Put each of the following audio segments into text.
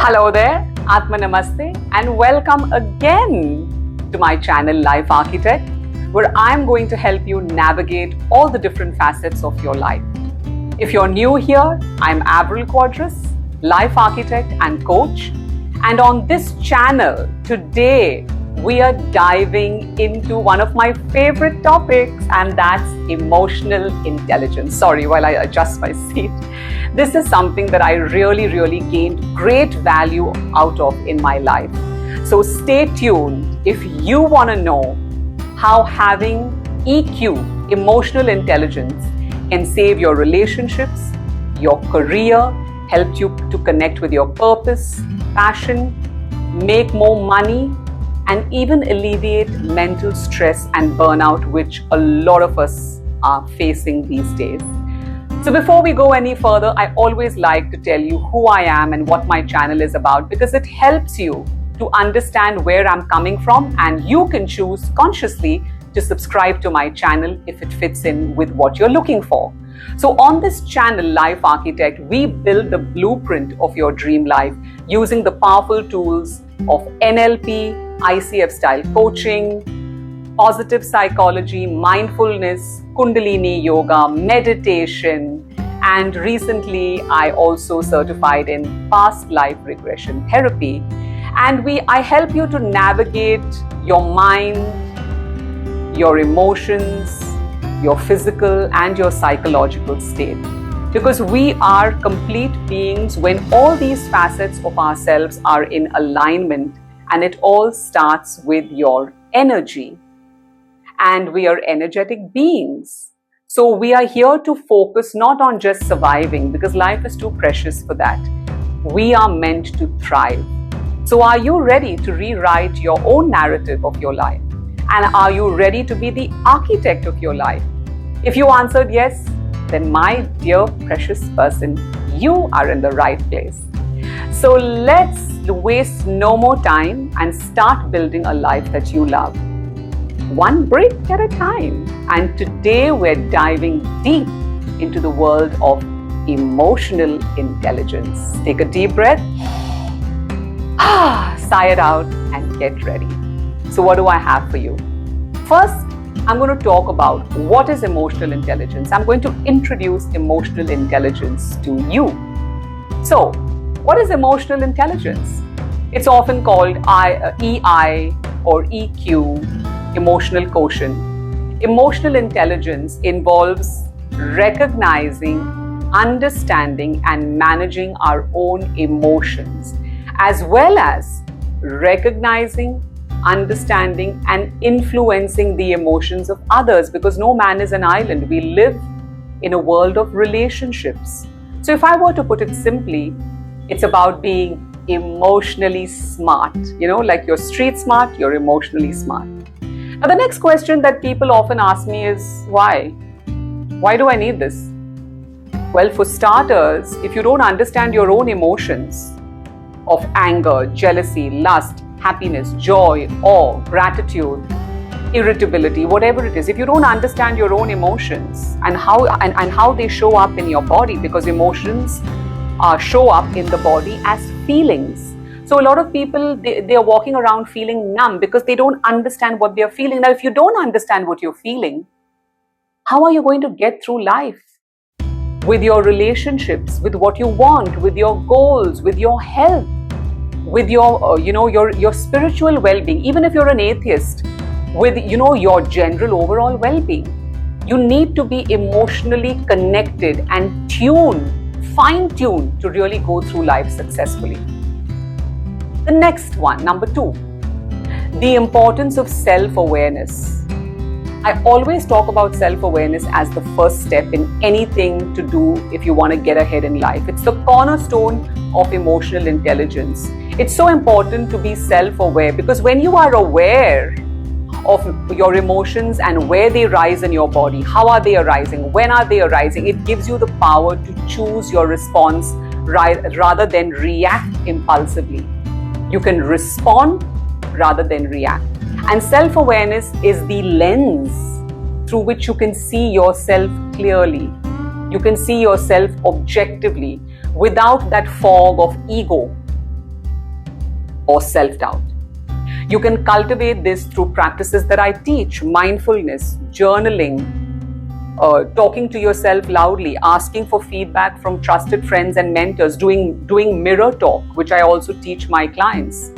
Hello there, Atma Namaste, and welcome again to my channel Life Architect, where I'm going to help you navigate all the different facets of your life. If you're new here, I'm Avril, Life Architect and Coach, and on this channel today we are diving into one of my favorite topics, and that's emotional intelligence. Sorry, while I adjust my seat. This is something that I really gained great value out of in my life. So stay tuned if you want to know how having EQ, emotional intelligence, can save your relationships, your career, help you to connect with your purpose, passion, make more money, and even alleviate mental stress and burnout, which a lot of us are facing these days. So before we go any further, I always like to tell you who I am and what my channel is about, because it helps you to understand where I'm coming from, and you can choose consciously to subscribe to my channel if it fits in with what you're looking for. So on this channel, Life Architect, we build the blueprint of your dream life using the powerful tools of NLP, ICF style coaching, positive psychology, mindfulness, Kundalini yoga, meditation, and recently I also certified in past life regression therapy. And I help you to navigate your mind, your emotions, your physical and your psychological state. Because we are complete beings when all these facets of ourselves are in alignment, and it all starts with your energy. And we are energetic beings. So we are here to focus not on just surviving, because life is too precious for that. We are meant to thrive. So are you ready to rewrite your own narrative of your life? And are you ready to be the architect of your life? If you answered yes, then my dear precious person, you are in the right place. So let's waste no more time and start building a life that you love, one brick at a time. And today we're diving deep into the world of emotional intelligence. Take a deep breath, sigh it out, and get ready. So what do I have for you? First, I'm going to talk about what is emotional intelligence. I'm going to introduce emotional intelligence to you. So, what is emotional intelligence? It's often called EI or EQ, emotional quotient. Emotional intelligence involves recognizing, understanding, and managing our own emotions, as well as recognizing, understanding, and influencing the emotions of others, because no man is an island. We live in a world of relationships. So if I were to put it simply, it's about being emotionally smart. You know, like you're street smart, you're emotionally smart. Now the next question that people often ask me is, why? Why do I need this? Well, for starters, if you don't understand your own emotions of anger, jealousy, lust, happiness, joy, awe, gratitude, irritability, whatever it is, if you don't understand your own emotions and how they show up in your body, because emotions show up in the body as feelings. So a lot of people, they are walking around feeling numb because they don't understand what they're feeling. Now, if you don't understand what you're feeling, how are you going to get through life? With your relationships, with what you want, with your goals, with your health, with your, your spiritual well-being, even if you're an atheist, with, your general overall well-being. You need to be emotionally connected and fine-tuned to really go through life successfully. The next one, number 2, the importance of self-awareness. I always talk about self-awareness as the first step in anything to do if you want to get ahead in life. It's the cornerstone of emotional intelligence. It's so important to be self-aware, because when you are aware of your emotions and where they rise in your body, how are they arising, when are they arising, it gives you the power to choose your response rather than react impulsively. You can respond rather than react. And self-awareness is the lens through which you can see yourself clearly. You can see yourself objectively without that fog of ego. or self-doubt. You can cultivate this through practices that I teach: mindfulness, journaling, talking to yourself loudly, asking for feedback from trusted friends and mentors, doing mirror talk, which I also teach my clients.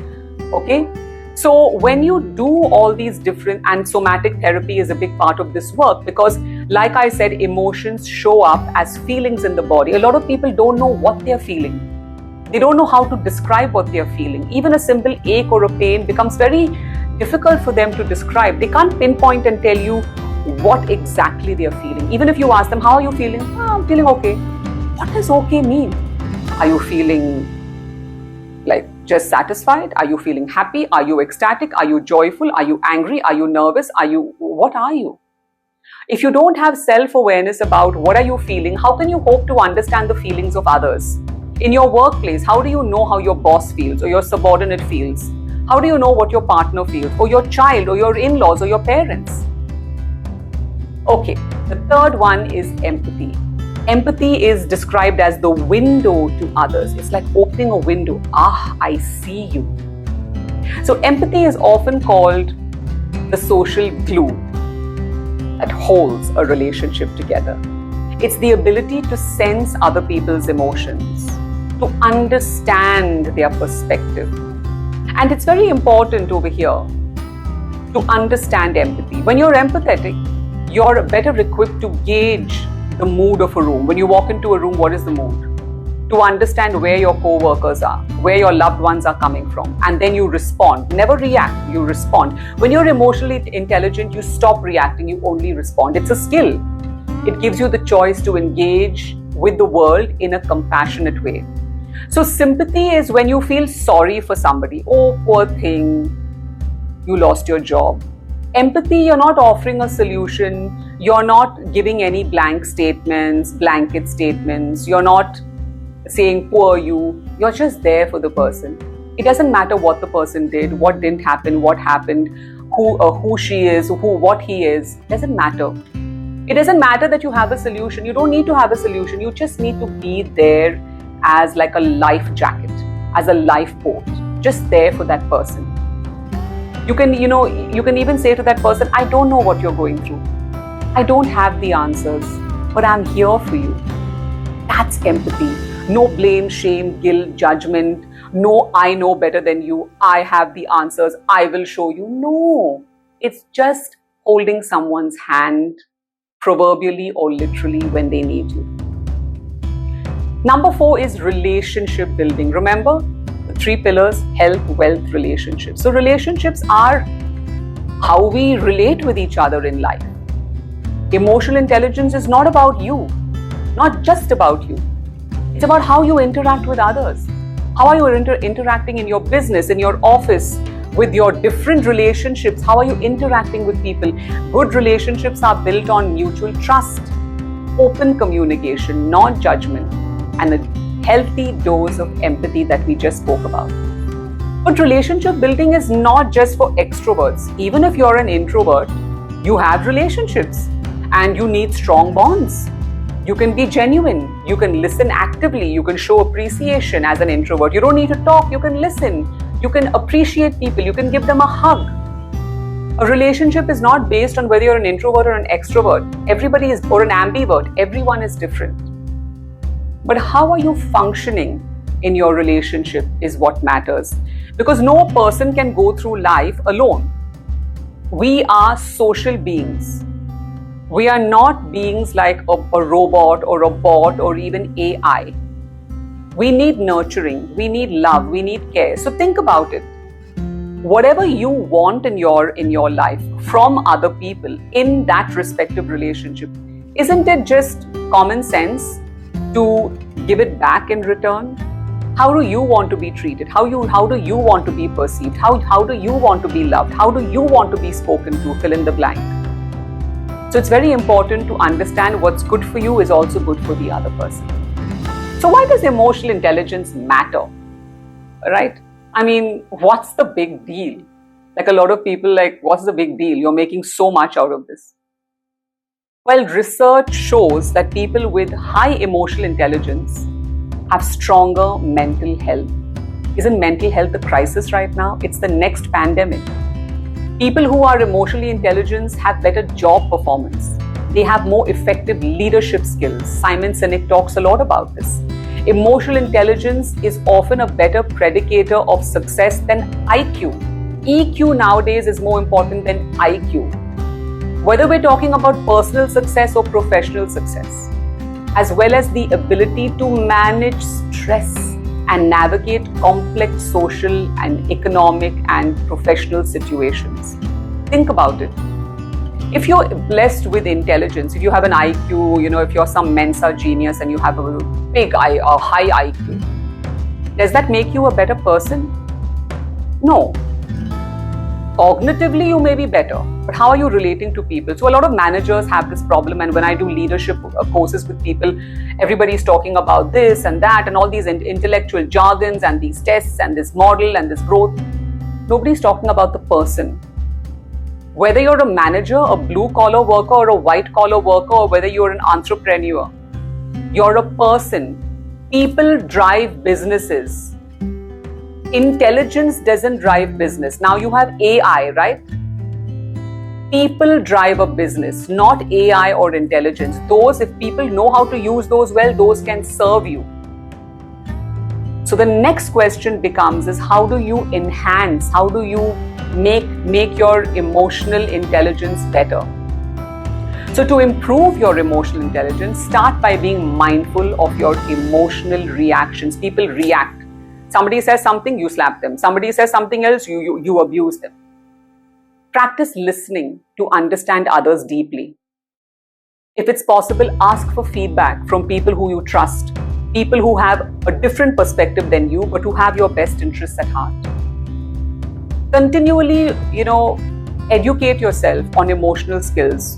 Okay? So when you do all these different, and somatic therapy is a big part of this work, because like I said, emotions show up as feelings in the body. A lot of people don't know what they're feeling. They don't know how to describe what they're feeling. Even a simple ache or a pain becomes very difficult for them to describe. They can't pinpoint and tell you what exactly they're feeling. Even if you ask them, how are you feeling? Oh, I'm feeling okay. What does okay mean? Are you feeling like just satisfied? Are you feeling happy? Are you ecstatic? Are you joyful? Are you angry? Are you nervous? What are you? If you don't have self-awareness about what are you feeling, how can you hope to understand the feelings of others? In your workplace, how do you know how your boss feels or your subordinate feels? How do you know what your partner feels, or your child, or your in-laws, or your parents? Okay, the third one is empathy. Empathy is described as the window to others. It's like opening a window. Ah, I see you. So empathy is often called the social glue that holds a relationship together. It's the ability to sense other people's emotions, to understand their perspective. And it's very important over here to understand empathy. When you're empathetic, you're better equipped to gauge the mood of a room. When you walk into a room, what is the mood? To understand where your co-workers are, where your loved ones are coming from, and then you respond. Never react, you respond. When you're emotionally intelligent, you stop reacting, you only respond. It's a skill. It gives you the choice to engage with the world in a compassionate way. So sympathy is when you feel sorry for somebody. Oh, poor thing, you lost your job. Empathy, you're not offering a solution. You're not giving any blanket statements. You're not saying poor you. You're just there for the person. It doesn't matter what the person did, what didn't happen, what happened, who she is, what he is. It doesn't matter. It doesn't matter that you have a solution. You don't need to have a solution. You just need to be there as like a life jacket, as a lifeboat, just there for that person. You can even say to that person, I don't know what you're going through. I don't have the answers, but I'm here for you. That's empathy. No blame, shame, guilt, judgment. No, I know better than you. I have the answers. I will show you. No, it's just holding someone's hand, proverbially or literally, when they need you. Number 4 is relationship building. Remember the 3 pillars: health, wealth, relationships. So relationships are how we relate with each other in life. Emotional intelligence is not about you, not just about you. It's about how you interact with others. How are you interacting in your business, in your office, with your different relationships? How are you interacting with people? Good relationships are built on mutual trust, open communication, non-judgment, and a healthy dose of empathy that we just spoke about. But relationship building is not just for extroverts. Even if you're an introvert, you have relationships and you need strong bonds. You can be genuine. You can listen actively. You can show appreciation as an introvert. You don't need to talk. You can listen. You can appreciate people. You can give them a hug. A relationship is not based on whether you're an introvert or an extrovert. Everybody is, or an ambivert. Everyone is different. But how are you functioning in your relationship is what matters. Because no person can go through life alone. We are social beings. We are not beings like a robot or a bot or even AI. We need nurturing, we need love, we need care. So think about it. Whatever you want in your life from other people in that respective relationship, isn't it just common sense to give it back in return? How do you want to be treated? How do you want to be perceived? How do you want to be loved? How do you want to be spoken to? Fill in the blank. So it's very important to understand what's good for you is also good for the other person. So why does emotional intelligence matter? Right? I mean, what's the big deal? Like a lot of people what's the big deal? You're making so much out of this. Well, research shows that people with high emotional intelligence have stronger mental health. Isn't mental health a crisis right now? It's the next pandemic. People who are emotionally intelligent have better job performance. They have more effective leadership skills. Simon Sinek talks a lot about this. Emotional intelligence is often a better predicator of success than IQ. EQ nowadays is more important than IQ. Whether we're talking about personal success or professional success, as well as the ability to manage stress and navigate complex social and economic and professional situations. Think about it. If you're blessed with intelligence, if you have an IQ, if you're some Mensa genius and you have a high IQ, does that make you a better person? No. Cognitively, you may be better, but how are you relating to people? So a lot of managers have this problem, and when I do leadership courses with people, everybody's talking about this and that and all these intellectual jargons and these tests and this model and this growth. Nobody's talking about the person. Whether you're a manager, a blue-collar worker or a white-collar worker, or whether you're an entrepreneur, you're a person. People drive businesses. Intelligence doesn't drive business. Now you have AI, right? People drive a business, not AI or intelligence. Those, if people know how to use those well, those can serve you. So the next question becomes is, how do you enhance, how do you make your emotional intelligence better? So to improve your emotional intelligence, start by being mindful of your emotional reactions. People react. Somebody says something, you slap them. Somebody says something else, you abuse them. Practice listening to understand others deeply. If it's possible, ask for feedback from people who you trust, people who have a different perspective than you, but who have your best interests at heart. Continually, educate yourself on emotional skills.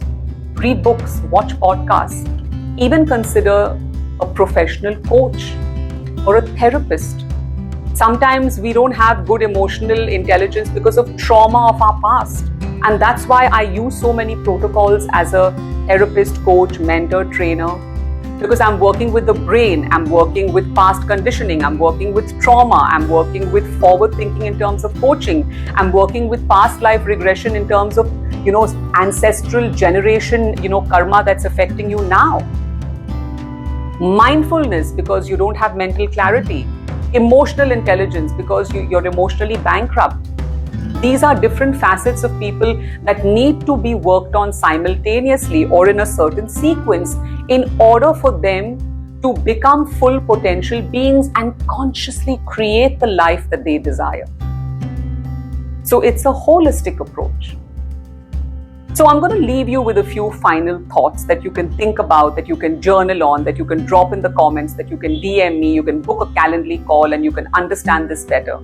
Read books, watch podcasts. Even consider a professional coach or a therapist. Sometimes we don't have good emotional intelligence because of trauma of our past. And that's why I use so many protocols as a therapist, coach, mentor, trainer. Because I'm working with the brain, I'm working with past conditioning, I'm working with trauma, I'm working with forward thinking in terms of coaching, I'm working with past life regression in terms of, ancestral generation, karma that's affecting you now. Mindfulness, because you don't have mental clarity. Emotional intelligence, because you're emotionally bankrupt. These are different facets of people that need to be worked on simultaneously or in a certain sequence in order for them to become full potential beings and consciously create the life that they desire. So it's a holistic approach. So I'm going to leave you with a few final thoughts that you can think about, that you can journal on, that you can drop in the comments, that you can DM me, you can book a Calendly call, and you can understand this better.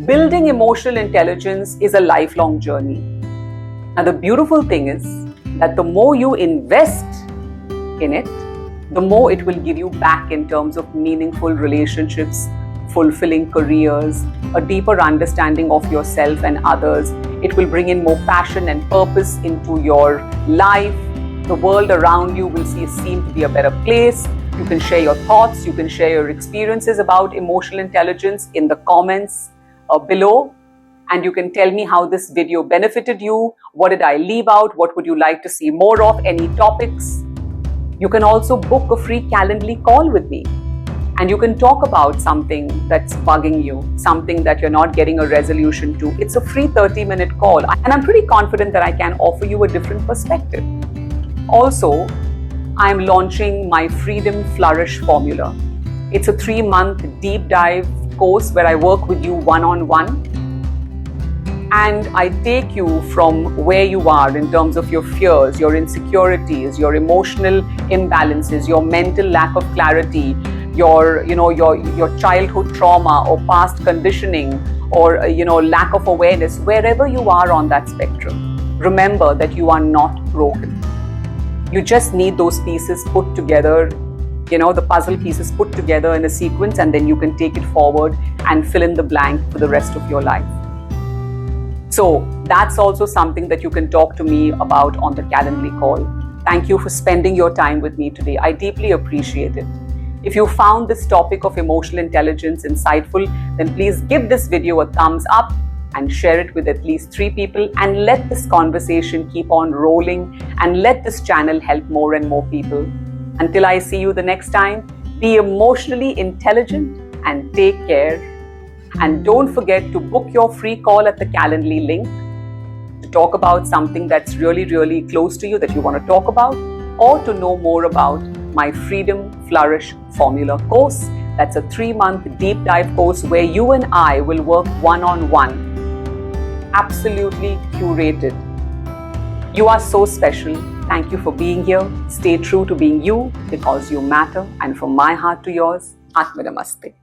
Building emotional intelligence is a lifelong journey. And the beautiful thing is that the more you invest in it, the more it will give you back in terms of meaningful relationships, fulfilling careers, a deeper understanding of yourself and others. It will bring in more passion and purpose into your life. The world around you will seem to be a better place. You can share your thoughts, you can share your experiences about emotional intelligence in the comments below. And you can tell me how this video benefited you. What did I leave out? What would you like to see more of? Any topics? You can also book a free Calendly call with me. And you can talk about something that's bugging you, something that you're not getting a resolution to. It's a free 30-minute call. And I'm pretty confident that I can offer you a different perspective. Also, I'm launching my Freedom Flourish Formula. It's a 3-month deep dive course where I work with you one-on-one. And I take you from where you are in terms of your fears, your insecurities, your emotional imbalances, your mental lack of clarity, your childhood trauma or past conditioning or lack of awareness, wherever you are on that spectrum. Remember that you are not broken. You just need those pieces put together, the puzzle pieces put together in a sequence, and then you can take it forward and fill in the blank for the rest of your life. So that's also something that you can talk to me about on the Calendly call. Thank you for spending your time with me today. I deeply appreciate it. If you found this topic of emotional intelligence insightful, then please give this video a thumbs up and share it with at least 3 people, and let this conversation keep on rolling, and let this channel help more and more people. Until I see you the next time, be emotionally intelligent and take care. And don't forget to book your free call at the Calendly link to talk about something that's really, really close to you that you want to talk about, or to know more about my Freedom Flourish Formula course. That's a 3-month deep dive course where you and I will work one-on-one. Absolutely curated. You are so special. Thank you for being here. Stay true to being you, because you matter. And from my heart to yours, Atma Namaste.